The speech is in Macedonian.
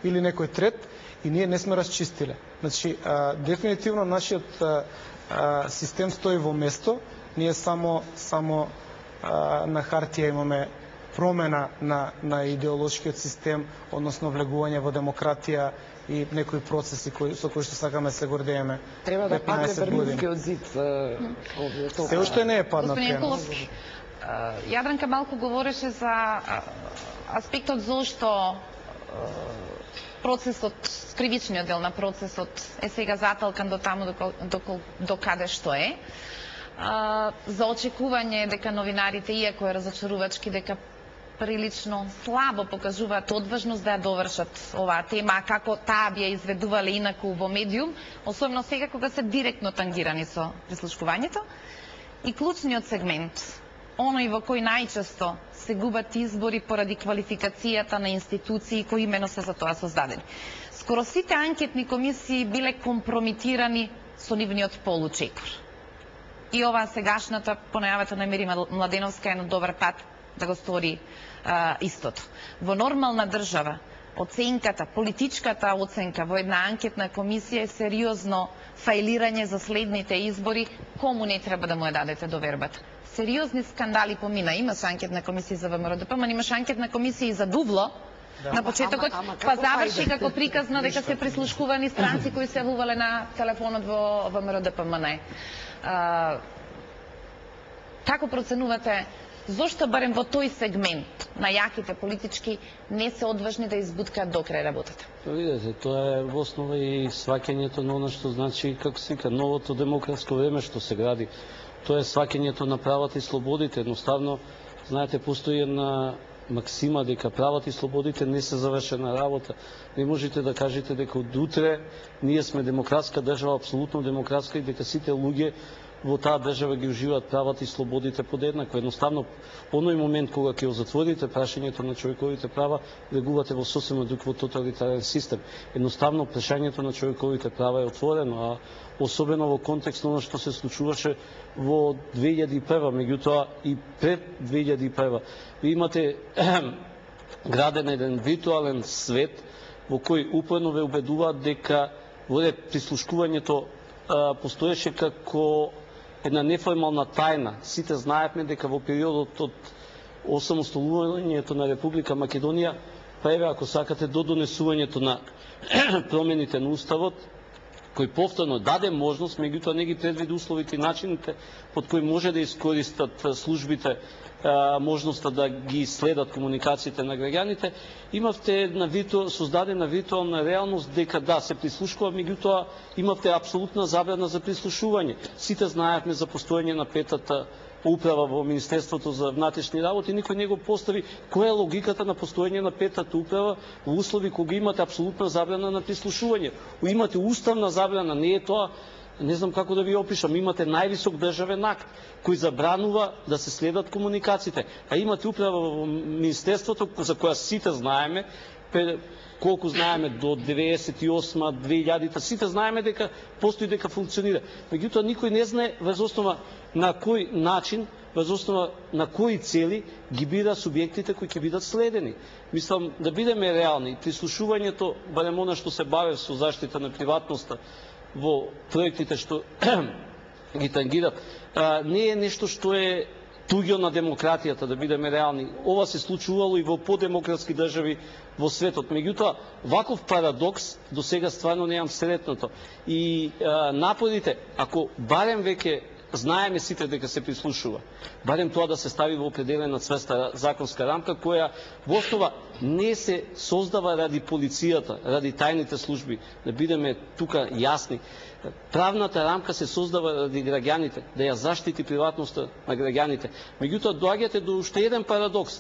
или некој трет и ние не сме расчистиле. Значи, дефинитивно нашиот систем стои во место, ние само на хартија имаме промена на идеолошкиот систем, односно влегување во демократија и некои процеси со кои што сакаме се гордееме. Треба да падне Берлинскиот зид. Се уште не е паднат. Господин Еколовски, Јадранка малку говореше за аспектот зошто процесот, кривичниот дел на процесот е сега заталкан до таму до каде што е. За очекување дека новинарите, иако е разочарувачки, дека прилично слабо покажуваат одважност да ја довршат оваа тема, како таа би ја изведувале инаку во медиум, особено сега кога се директно тангирани со прислушкувањето. И клучниот сегмент, оној во кој најчесто се губат избори поради квалификацијата на институции кои именно се за тоа создадени. Скоро сите анкетни комисии биле компрометирани со нивниот получекор. И оваа сегашната, по најавата на Мири Младеновска, е еден добар пат да го стори истото. Во нормална држава, оценката, политичката оценка во една анкетна комисија е сериозно фаилирање за следните избори, кому не треба да му ја дадете довербата. Сериозни скандали помина. Имаш анкетна комисија за ВМРО ДПМН, имаш анкетна комисија и за Дувло, на почетокот, па заврши како приказна дека се прислушкувани странци кои се јавувале на телефонот во ВМРО ДПМН. Како проценувате, зошто барем во тој сегмент на јаките политички не се одважни да избуткаат до крај работата? Видете, тоа е во основа и сваќањето на оно што значи, како се вика, новото демократско време што се гради. Тоа е сваќањето на правата и слободите. Едноставно, знаете, постои една максима дека правата и слободите не се завршена работа. Не можете да кажете дека од утре ние сме демократска држава, апсолутно демократска, и дека сите луѓе во таа држава ги уживаат правата и слободите подеднакво. Едноставно, оној момент кога ќе затворите прашањето на човековите права, влегувате во сосема друг во тоталитарен систем. Едноставно, прашањето на човековите права е отворено, а особено во контекст на оно што се случуваше во 2001, меѓутоа и пред 2001. Ви имате граден еден виртуален свет во кој упорно ве убедуваат дека во прислушкувањето постоеше како една неформална тајна. Сите знаевме дека во периодот од осамосталувањето на Република Македонија, па еве ако сакате до донесувањето на промените на уставот, кој повторно даде можност, меѓутоа не ги предвиди условите и начините под кои може да искористат службите можноста да ги следат комуникациите на граѓаните, имавте една создадена виртуална реалност дека да, се прислушкува, меѓутоа имавте апсолутна забрана за прислушување. Сите знаевме за постоење на петата управа во Министерството за внатрешни работи, никој не го постави која е логиката на постоење на петата управа во услови кога имате апсолутна забрана на прислушување. Имате уставна забрана, не е тоа, не знам како да ви опишам, имате највисок државен акт кој забранува да се следат комуникациите. А имате управа во Министерството за која сите знаеме, колку знаеме до 98-2000, сите знаеме дека постои, дека функционира. Меѓутоа никој не знае врз основа на кој начин, врз основа на кои цели ги бира субјектите кои ќе бидат следени. Мислам да бидеме реални. Прислушувањето, барем она што се баве со заштита на приватноста во проектите што ги тангират, не е нешто што е туѓо на демократијата, да бидеме реални. Ова се случувало и во подемократски држави во светот. Меѓутоа, ваков парадокс до сега стварно неам сретнато. И напорите, ако барем веќе знаеме сите дека се прислушува, барем тоа да се стави во определена цврста законска рамка, која во основа не се создава ради полицијата, ради тајните служби, да бидеме тука јасни. Правната рамка се создава ради граѓаните, да ја заштити приватноста на граѓаните. Меѓутоа, доаѓате до уште еден парадокс.